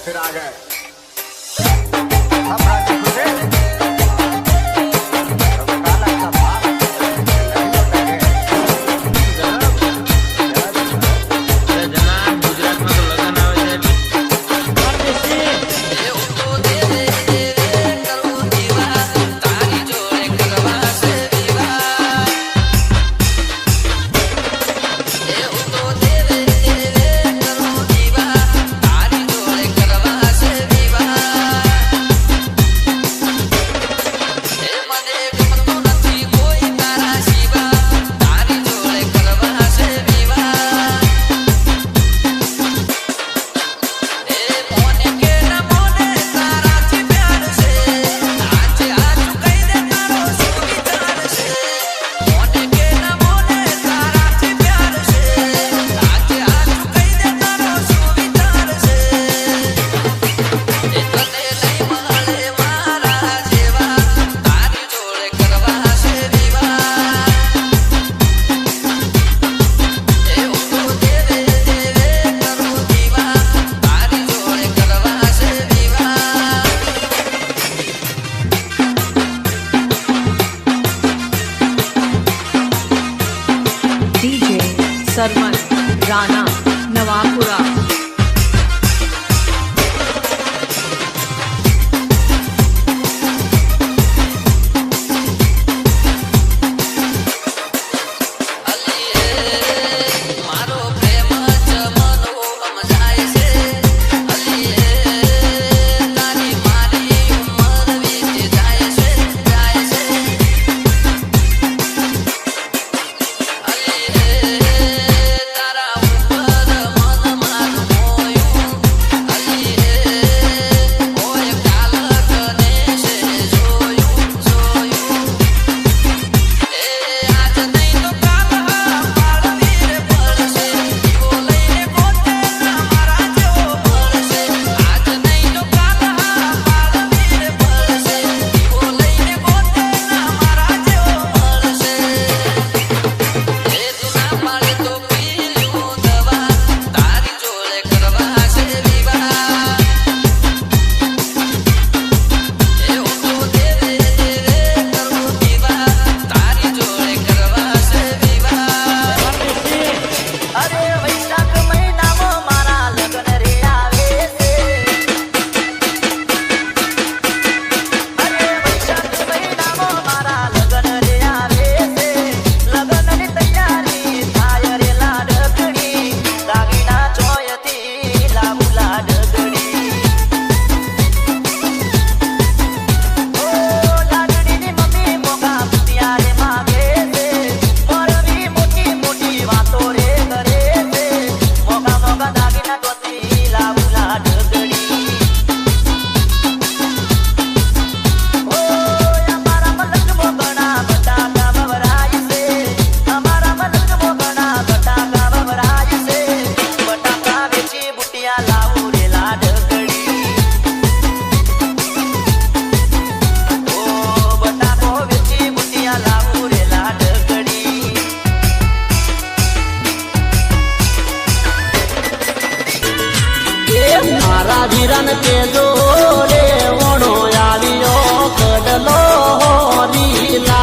फिर आ गए हम राजी खुदे सरमन राणा नवापुरा वीरन के जोरे ओणो आवियो कडलो रीला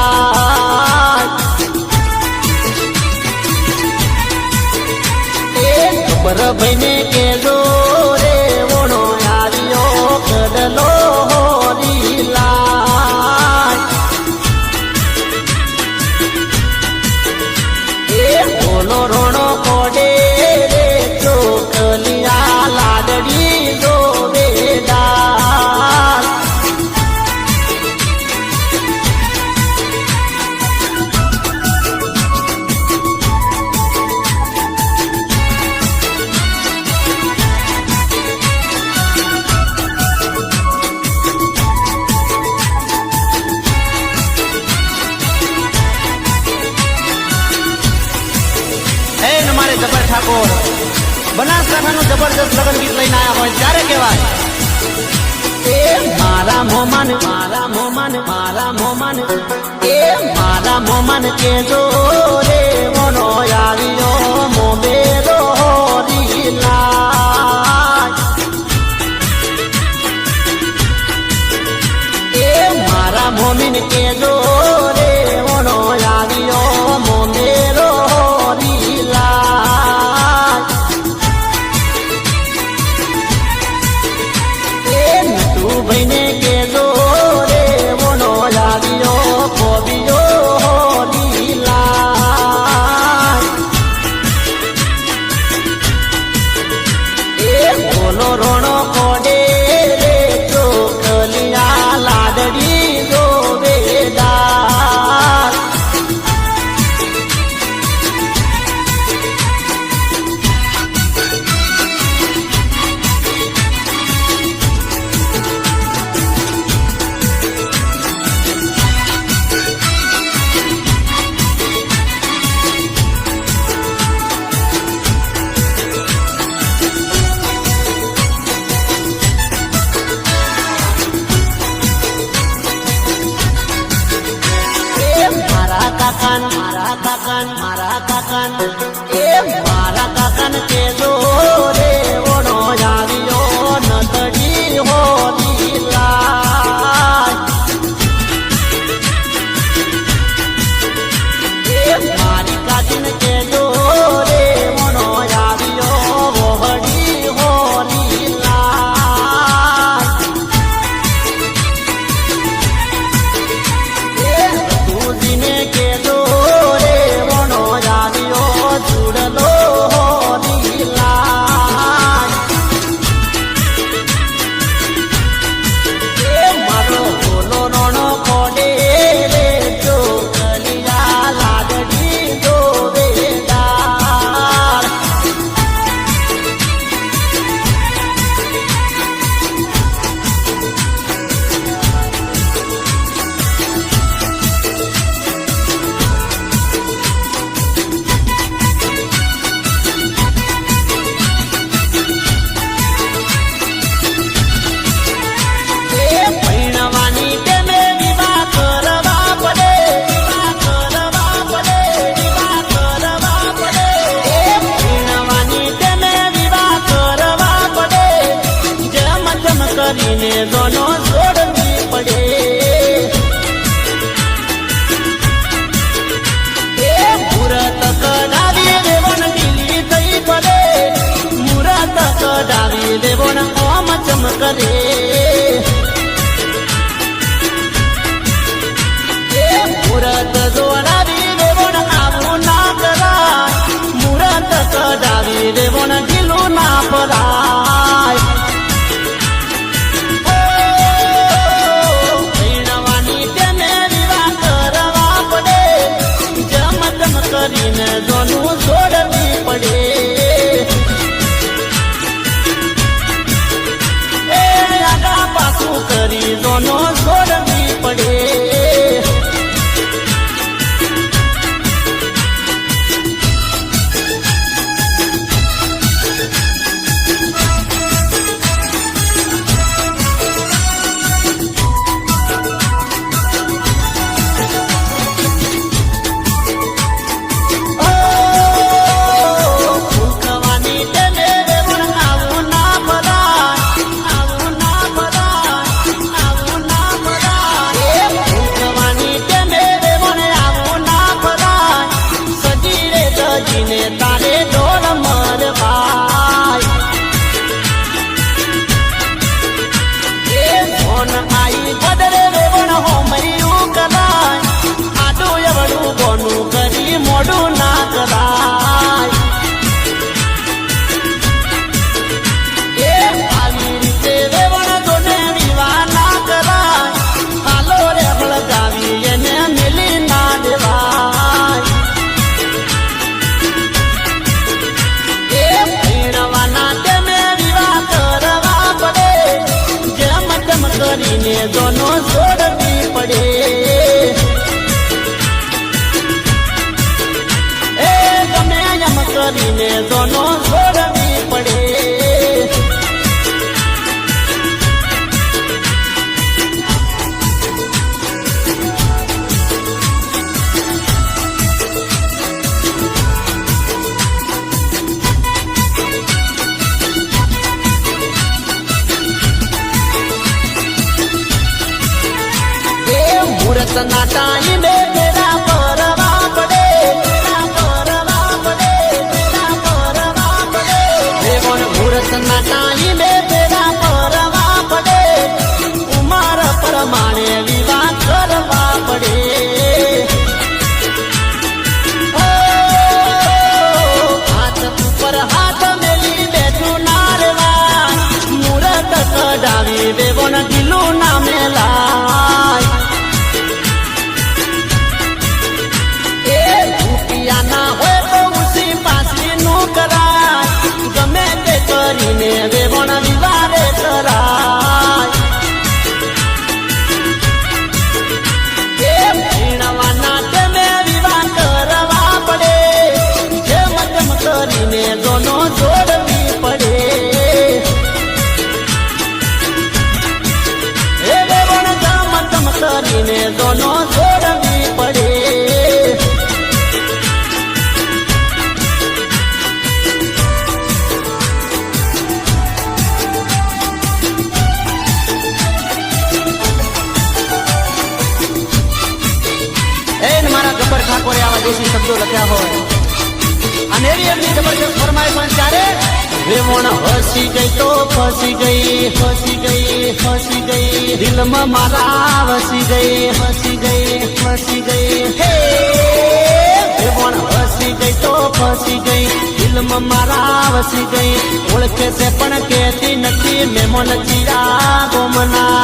एक पर बने के जोरे ओणो आवियो कडलो रीला एक बोलो रोणो कोडे रे चोकलिया लाडड़ी जबर ठाकोर बनासकांठाનું જબરજસ્ત લગન ગીત લઈને આયા હોય ત્યારે કહેવાય એ મારા મોમાન એ મારા મોમાન કે જો રે મોનો આવ્યો મોબેરો રીલા મોમીન કેજો રે ઓનો આવ્યો મોમેરો રીલા એ નટુ ભાઈને કેજો રે ઓનો આવ્યો કોબીયો લીલા એ બોલો રોણો કોડે રે ચોકલિયા લાડડી જોવેદાર મારા કાકાન એ મારા કાકાન કેજો રે ઓનો આવ્યો નતડી હો લીલા એ મારી કાકીન કેજો રે ઓનો આવ્યો વહડી હો લીલા એ તુજીને કેજો કરીને દોનો જોડવી પડે એ મુરત કડાવી દેવન ઢીલી થઈ પડે મુરત કડાવી દેવન ઓમ ચમકરે એ મુરત જોડાવી દેવન આવું ના કરાય મુરત કડાવી દેવન ઢીલું ના પડાય કરીને જોનું જોડવી પડે એ મુહૂર્તના ટાઈમે ફેરા ફરવા પડે, ફેરા ફરવા પડે, ફેરા ફરવા પડે. વેવણ મુહૂર્તના ટાઈમે ફેરા ફરવા પડે, ઉંમર પ્રમાણે વિવાહ કરવા પડે. હાથ ઉપર હાથ મેલી બેઠું નારવા, મુહૂર્ત કઢાવી વેવણ ગીલું નામે લાય. એ રૂપિયાના હોય તો ઉસી પાસી નું કરાય, ગમે તે કરીને વેવણ વિવારે કરાય. એ ભીણવાના તેમે વિવાહ કરવા પડે, જેમ તેમ કરીને દોનો જોડવી પડે. એ વેવણ જેમ તેમ કરીને દોનો જોડવી પડે. મારા ગબ્બર ઠાકોરે આવા દેશી શબ્દો લખ્યા હોય અને એવી એમની જબરજસ્ત ફરમાય પણ ત્યારે વેવણ હસી ગઈ તો ફસી ગઈ, ફસી ગઈ, ફસી ગઈ, દિલમાં મારા વસી ગઈ, ફસી ગઈ, ફસી ગઈ. હે વેવણ હસી ગઈ તો ફસી ગઈ, દિલમાં મારા વસી ગઈ. ઓળખે છે પણ કહેતી નથી, મેમોન ચીરા ગોમના.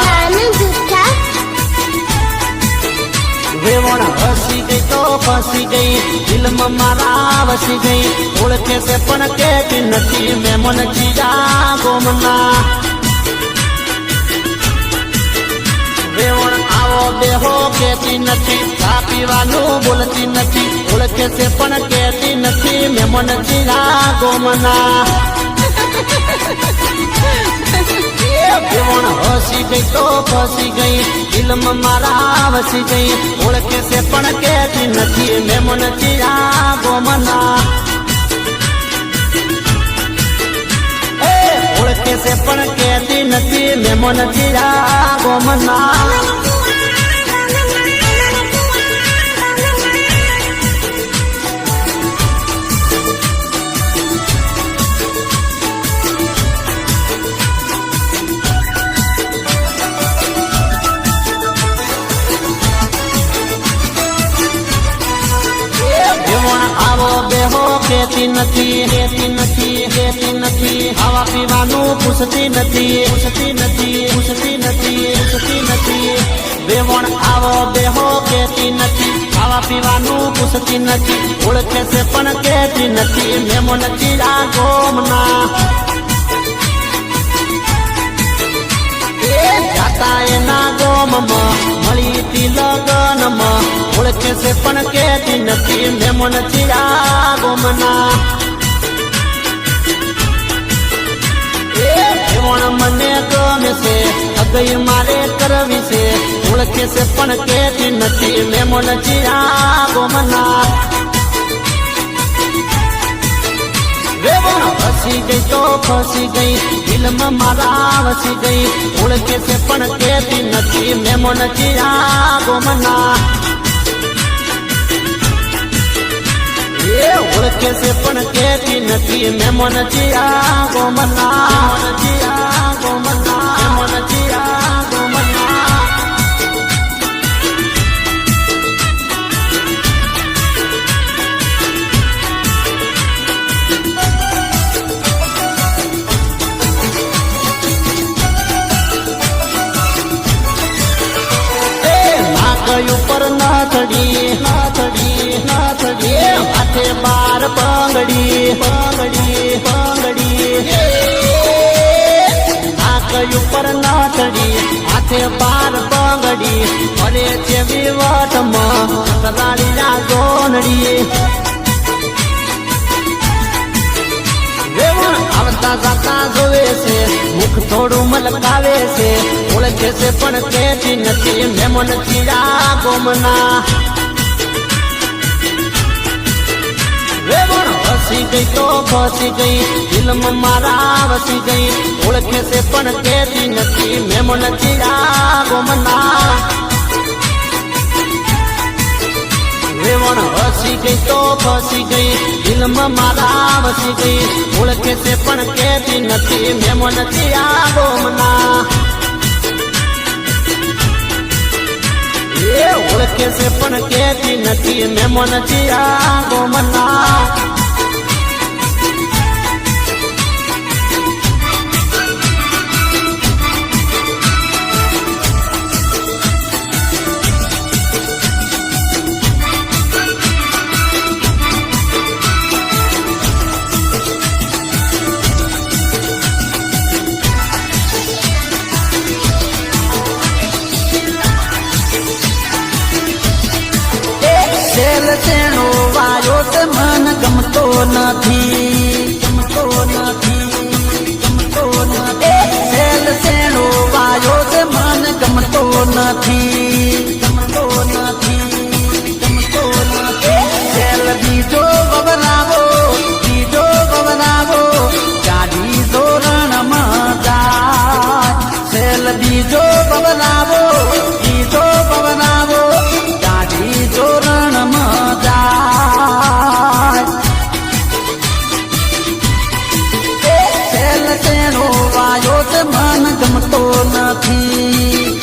વેવણ હસી ગઈ તો ફસી ગઈ, દિલમાં મારા વસી ગઈ. ઓળખે છે પણ કહેતી નથી, મેમન ચીરા ગોમના. વેવણ આવો બેહો કહેતી નથી, ચા પીવાનું બોલતી નથી. ઓળખે છે પણ કહેતી નથી, મેમન ચીરા ગોમના. વેવણ હસી ગઈ તો ફસી ગઈ, દિલમાં મારા વસી ગઈ. ઓળખે છે પણ કહેતી નથી, મેમન ચીરા ગોમના. ઓળખે છે પણ કહેતી નથી, મેમન ચીરા ગોમના. આવો બેહો કહેતી નથી, કહેતી નથી, કહેતી નથી. ખાવા પીવાનું પૂછતી નથી, પૂછતી નથી, પૂછતી નથી, પૂછતી નથી. વેવણ આવો બેહો કહેતી નથી, ખાવા પીવાનું પૂછતી નથી. ઓળખે છે પણ કહેતી નથી, મેમન ચીરા ગોમના. જાતા એના ગોમમાં મળી તી લગનમાં. ઓળખે છે પણ કહેતી નથી, મેમન ચીરા ગોમના. વેવણ મને ગમે છે, અગઈ મારે કરવી છે. ઓળખે છે પણ કહેતી નથી, મેમન ચીરા ગોમના. વેવણ હસી ગઈ તો ફસી ગઈ, દિલમાં મારા વસી ગઈ. ઓળખે છે પણ કહેતી નથી, મેમન ચીરા ગોમના. ઓળખે છે પણ કહેતી નથી, મેમન ચીરા ગોમના. ચીરા ગોમના, મેમન ચીરા ગોમના. ઉપર નાથડી, નાથડી, નાથડી. હાથે બાર પાંગડી, પાંગડી, પાંગડી. નાક ઉપર નાથડી, હાથે બાર પાંગડી. અરે છે વિવાટમાં કરાડી ના ગોનડી. વેવણ આવતા જાતા જોવે છે, મુખ થોડું મલકાવે છે. ઓળખે છે પણ કહેતી નથી, મેમન ચીરા ગોમના. વેવણ હસી ગઈ તો ફસી ગઈ, દિલમાં મારા વસી ગઈ. ઓળખે છે પણ કહેતી નથી, મેમન ચીરા ગોમના. વેવણ હસી ગઈ તો ફસી ગઈ દિલમાં મારા વસી ગઈ ઓળખે છે પણ કેતી નથી મેમો નથી આ ગોમના એ ઓળખે છે પણ કેતી નથી મેમો નથી આ ગોમના શેણો વાયો તે મન ગમતો નથી ગમતો નથી ગમતો નથી શેણો વાયો તે મન ગમતો નથી ગમતો નથી ગમતો નથી બીજો વવરાવો ગાડી ધોરણમાં જાય બીજો વવરાવો ગાડી ધોરણમાં જાય શેણો વાયો તે મન ગમતો નથી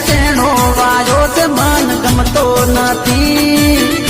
શેણો વાયો તે મન ગમતો નથી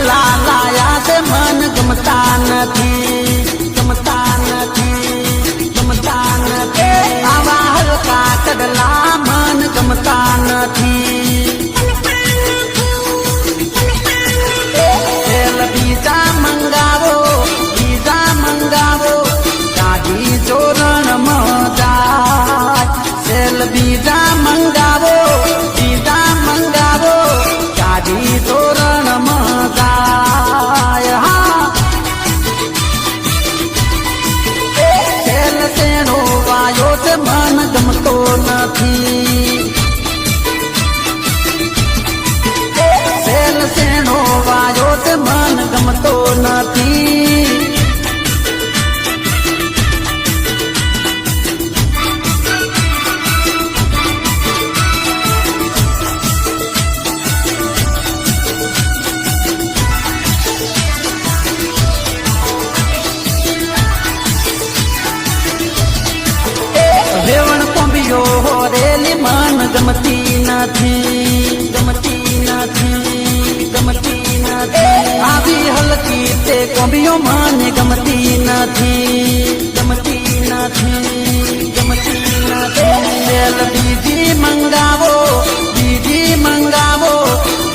લાયા તે મન ગમતા નથી ગમતા નથી ગમતા નથી આવા હલકા કડલા મન ગમતા નથી બીજા મંગાવો ગાડી જોરણમાં જાય બીજા મંગાવો ગાડી ધોરણમાં જાય શેણો વાયો તે મન ગમતો નથી શેણો વાયો તે મન ગમતો નથી વેવણ કોંબીઓ રેલી મન ગમતી નથી ગમતી નથી ગમતી નથી આવી હલકી તે કોંબીઓ મને ગમતી નથી ગમતી નથી ગમતી નથી બીજી મંગાવો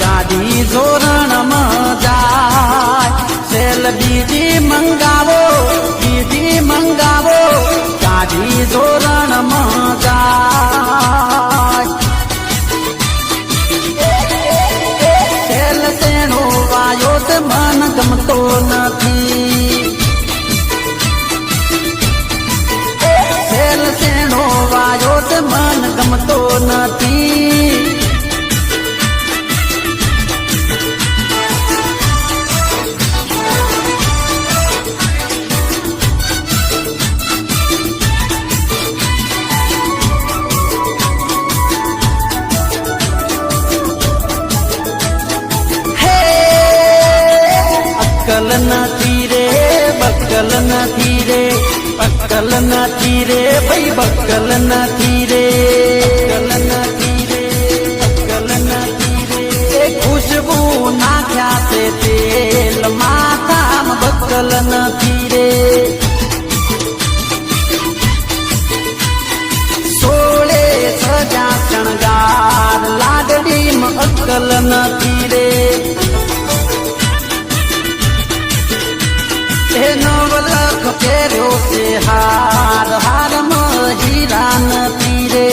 ગાડી ધોરણમાં જાય બીજી મંગાવો ગાડી ધોરણમાં જાય શેણો વાયો તે મન ગમતો નથી શેણો વાયો તે મન ગમતો નથી બક્કલ નથી રે બક્કલ નથી રે ભાઈ બક્કલ નથી રે બક્કલ નથી રે ખુશબુ નાખ્યા છે તેલ માથામાં બક્કલ નથી રે સોળે સજા શણગાર લાડડીમાં અક્કલ નથી રે નવલખ પહેર્યો છે હારમાં હીરા નથી રે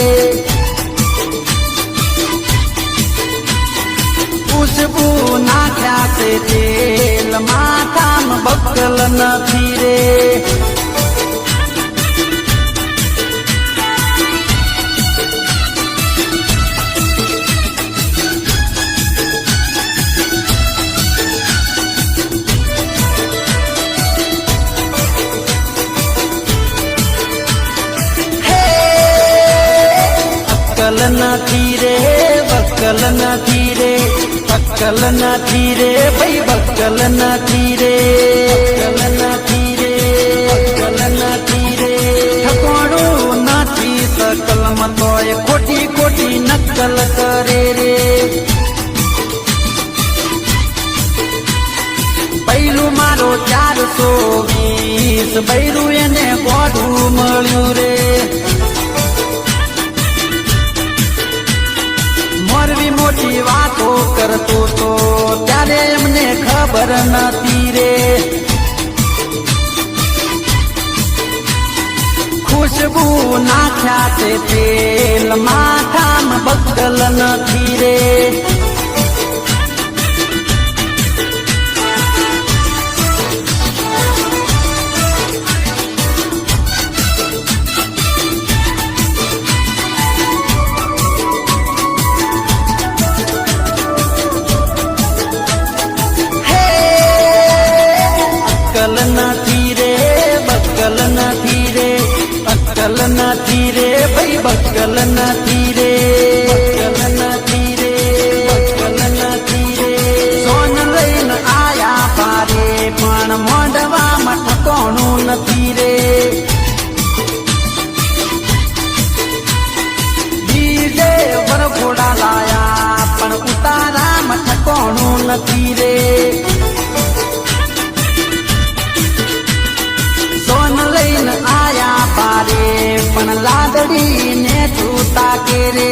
ખુશબુ નાખ્યા છે તેલ માથામાં બક્કલ નથી રે નથી રે બક્કલ નથી રે બક્કલ નથી રે ભાઈ બક્કલ નથી રે બક્કલ નથી રે બક્કલ નથી રે ઠકોણું નથી સકલમાં તોય ખોટી ખોટી નકલ કરે રે બૈરું મારો 420 બૈરું એને ગોઢું મળ્યું રે મોરવી મોટી વાતો કરતો તો ત્યારે એમને ખબર નથી રે ખુશબુ નાખ્યા તે તેલ માથામાં બક્કલ નથી રે બક્કલ નથી રે બક્કલ નથી રે બક્કલ નથી રે ભાઈ બક્કલ નથી રે બક્કલ નથી રે બક્કલ નથી રે સોન લઈને આયા પારે પણ મોઢવામાં ઠકોણું નથી રે બીજે વરઘોડા લાયા પણ ઉતારામાં ઠકોણું નથી રે આયા પારે પણ લાદડીને છૂતા કે રે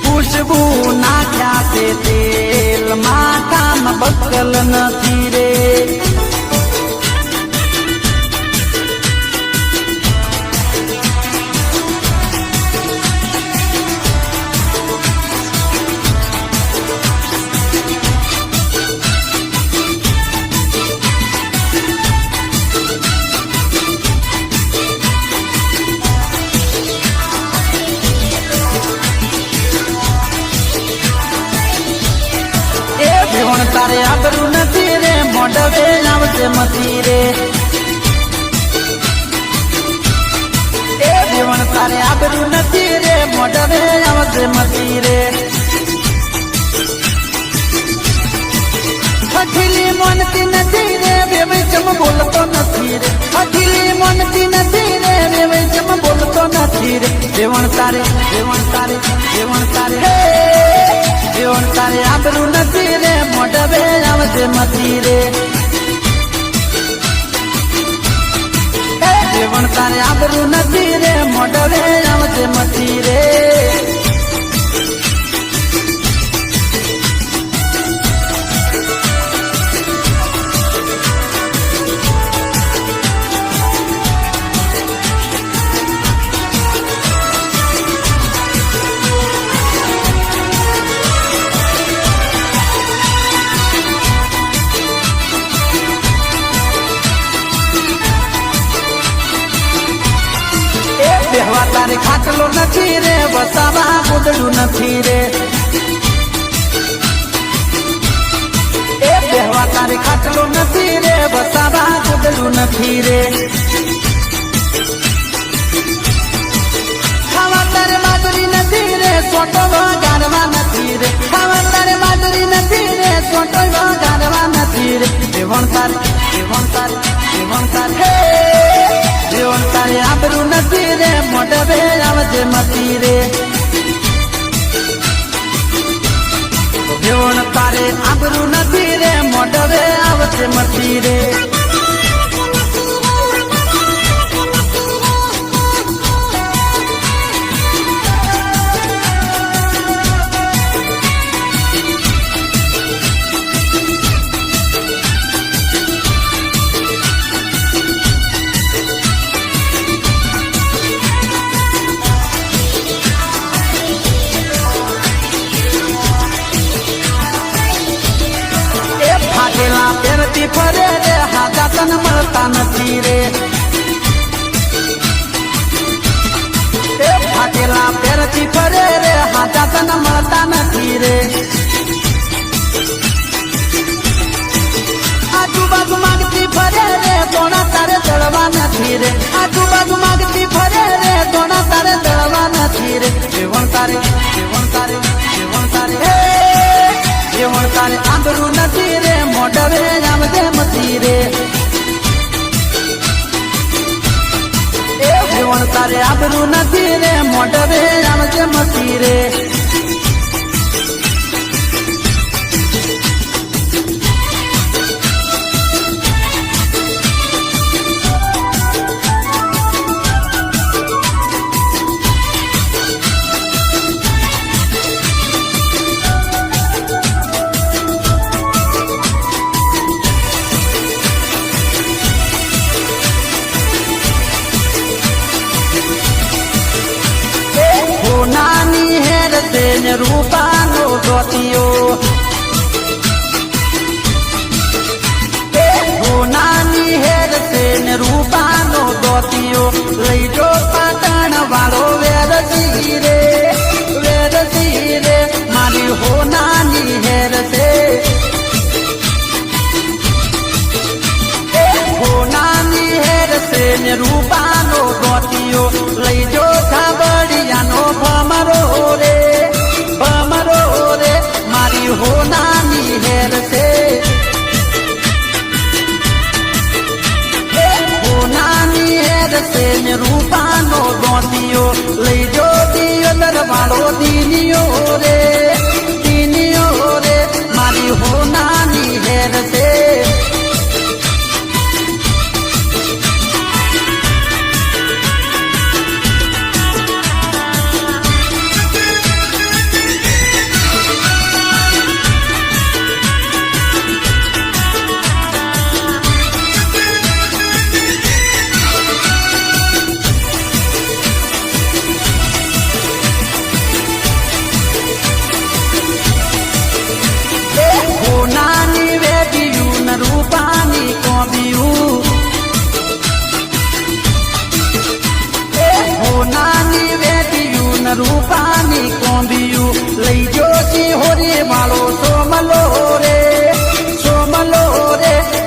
ખુશબુ નાખ્યા તે તેલ માથામાં બક્કલ નથી રે તારે આબરું નથી રે મોઢવે આવશે મતી રે એ જીવન તારે આબરું નથી રે મોઢવે આવશે મતી રે હઠીલી મોનતી નથી રે વેવચમ બોલતો નથી રે હઠીલી મોનતી નથી રે વેવચમ બોલતો નથી રે જીવન તારે જીવન તારે જીવન તારે જીવન તારે આબરું નથી રે મોઢવે આવશે મતી રે જીવન તારે આબરું નથી રે મોઢવે આવશે મતી રે બેહવા તારે ખાટલો નથી રે વસાવા ગોદડું નથી રે એ બેહવા તારે ખાટલો નથી રે વસાવા ગોદડું નથી રે ખાવા તારે બાજરી નથી રે સોટો વગાડવા નથી રે ખાવા તારે બાજરી નથી રે સોટો વગાડવા નથી રે જીવન તારે જીવન તારે જીવન તારે જીવન તારે આબરું નથી રે મોઢવે આવશે મતી રે જીવન તારે આબરું નથી રે મોઢવે આવશે મતી રે પહેરતી ફરે રે હાજા તન મળતા નથી રે ફાટેલા પહેરતી ફરે રે હાજા તન મળતા નથી રે આજુબાજુ માગતી ફરે રે સોના તારે ચડવા નથી રે આજુબાજુ માગતી વેવણ તારે દળવા નથી રે વેવણ તારે વેવણ તારે વેવણ તારે વેવણ તારે આંબરું નથી રે મોઢવે આમ જેમતી રે વેવણ તારે આબરું નથી રે મોઢવે આમ જેમતી રે નાની હેર તેને રૂપાનો ગોતિયો નાની હેર તેને રૂપાનો ગોતિયો લઈ જો પાટણ વાળો વેરસી રે મારી હો નાની હેર છે નાની હેર તેને રૂપાનો ગોતિયો લઈ જો ખાબડિયાનો ભમરો રે મારી હો નાની હેર છે નાની હેર છે ને રૂપાનો ગોતિયો લઈ જો દિયલર વાળો દીનિયો રે મારી હો નાની હેર છે નાની વેડિયું ન રૂપાની કોબિયું નાની વેડિયું ન રૂપાની કોબિયું લઈ જો સિંહોરી વાળો સોમલો રે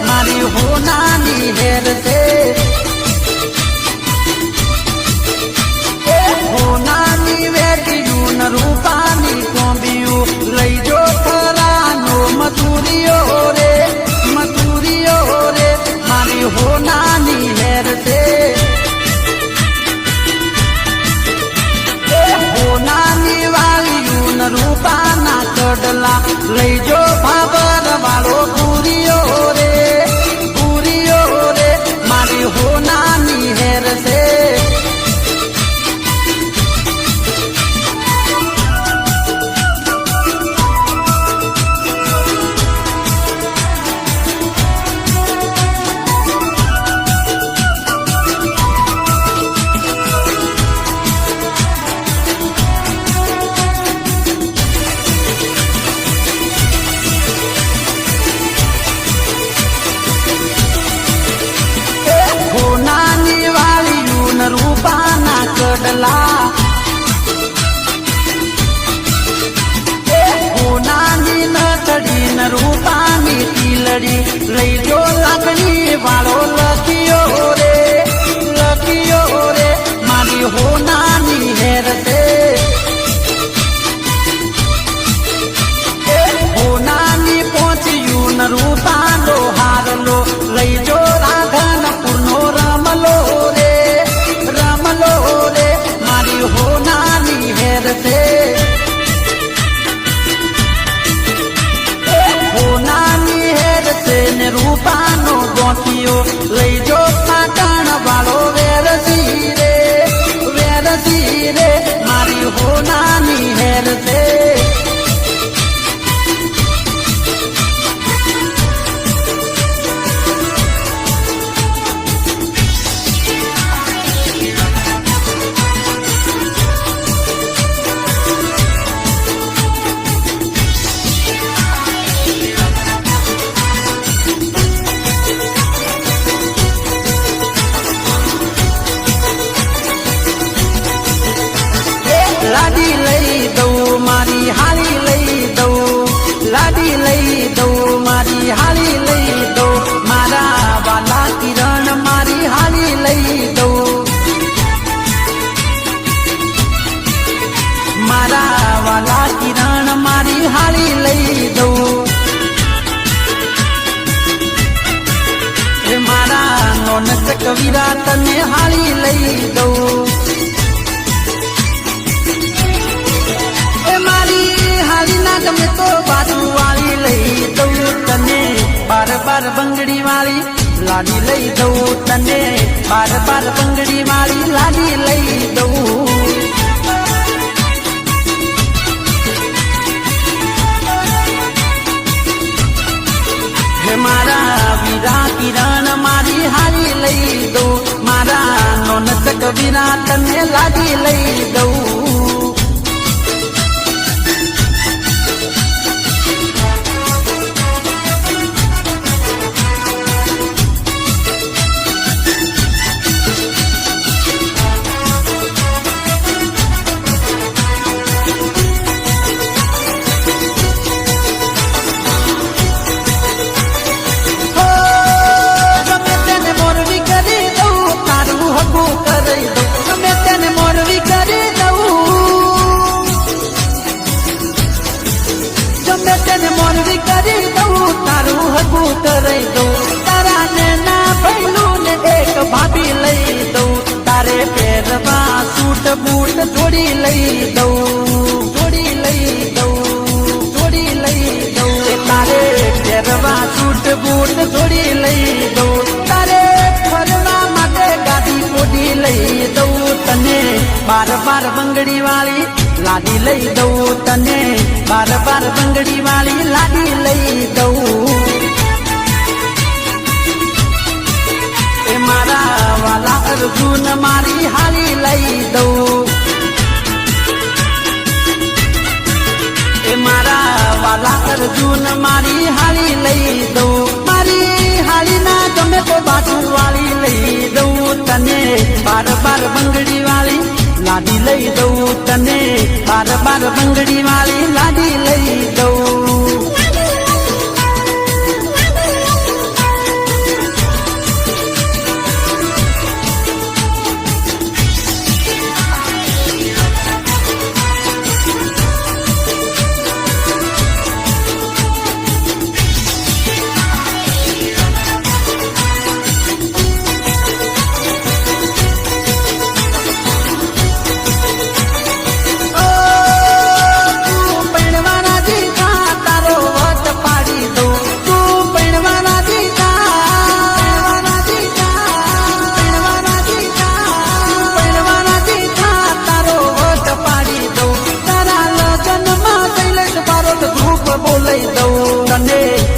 મારી હો નાની હેર છે નાની વેડિયું ન રૂપાની કોબિયું લઈ જો મથુરિયો રે મારી હો નાની હેર છે નાની વાળિયું ન રૂપાના કડલા લઈ જો ભાબર વાળો પૂરિયો રે મારી હો નાની હેર છે નાની વાળિયું ન રૂપાના કડલા નાની નથડી ન રૂપાની ટીલડી લઈ જો લાગણી વાળો લખિયો રે મારી હો નાની હેર છે નાની પહોંચ્યું ન રૂપાનો હારલો લઈ જો રાધનપુરનો રમલો રે મારી હો નાની હેર છે નાની હેર છે ને રૂપાનો ગોતિયો લઈ જો પાટણ વાળો વેરસી રે મારી હો નાની હેર છે તને હાળી લઈ દઉં. એ મારી હાળી ના ગમે તો બાજુ વાળી લઈ દઉં તને. બાર બાર બંગડી વાળી લાડી લઈ દઉં તને. બાર બાર બંગડી વાળી લાડી લઈ દઉં. હે મારા વીરા કિરણ મારી હારી લઈ દઉં. મારા નોનક વીરા તને લાડી લઈ દઉં. મોરવી કરી દઉં તારું હગું કરી દઉં. તારા ને ના પહેલું ને એક ભાભી લઈ દઉં. તારે પહેરવા સૂટ બૂટ જોડી લઈ દઉં. જોડી લઈ દઉં. જોડી લઈ દઉં. તારે પહેરવા સૂટ બૂટ જોડી લઈ દઉં. તારે ફરવા માટે ગાડી કોડી લઈ દઉં તને. બાર બાર બંગડી વાળી લાડી લઈ દઉં તને. બાર બાર બંગડી વાળી લાડી લઈ દઉં. એ મારા વાલા અર્જુન મારી હારી લઈ દઉં. એ મારા વાલા અર્જુન મારી હારી લઈ દઉં. મારી હારી ના ગમે તો બાજુ વાળી લઈ દઉં તને. બાર બાર બંગડી વાળી લાડી લઈ દઉં તને. બાર બાર બંગડી વાળી લાડી લઈ દઉં.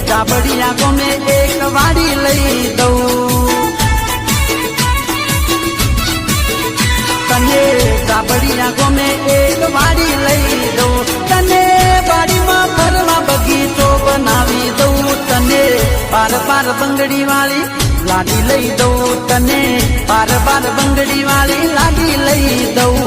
ડાબડિયા ગમે એક વાડી લઈ દઉં તને. ડાબડિયા ગમે એક વાડી લઈ દઉં તને. વાડીમાં ફરવા બગીચો બનાવી દઉં તને. બાર બાર બંગડી વાળી લાડી લઈ દઉં તને. બાર બાર બંગડી વાળી લાડી લઈ દઉં.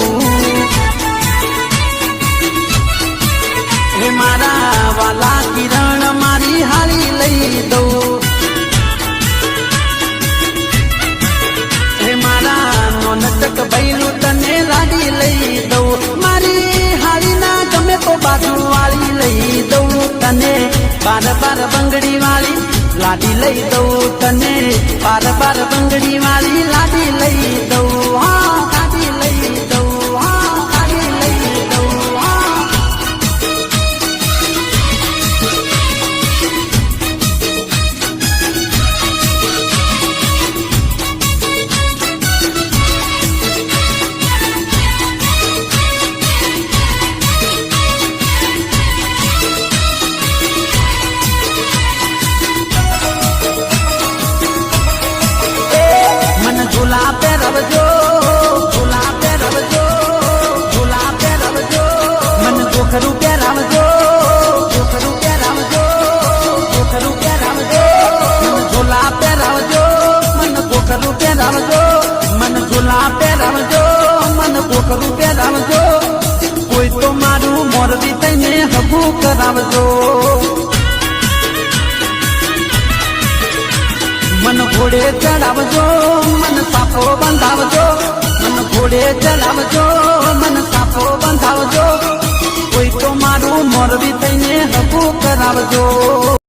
હે મારા વાલા કિરણ મારી હારી લઈ દઉં. હે મારા નોનક બૈરું તને લાડી લઈ દઉં. મારી હારી ના ગમે તો બાજુ વાળી લઈ દઉં તને. બાર બાર બંગડી વાળી લાડી લઈ દઉં તને. બાર બાર બંગડી વાળી લાડી લઈ દઉં. હા લાડી લઈ દઉં. હા લાડી લઈ દઉં. હા ઝૂલા પહેરવજો. ઝૂલા પહેરવજો. ઝૂલા પહેરવજો. મને ગોખરું પહેરાવજો. ગોખરું પહેરાવજો. ગોખરું પહેરાવજો. મને ઝૂલા પહેરાવજો. મને ગોખરું પહેરાવજો. મને ઝૂલા પહેરાવજો. મને ગોખરું પહેરાવજો. કોઈ તો મારું મોરબી થઈને હગું કરાવજો. મન ઘોડે ચડાવજો. મન સાપો બંધાવજો. મન ઘોડે ચડાવજો. મન સાપો બંધાવજો. કોઈ તો મારું મોરબી થઈને હગું કરાવજો.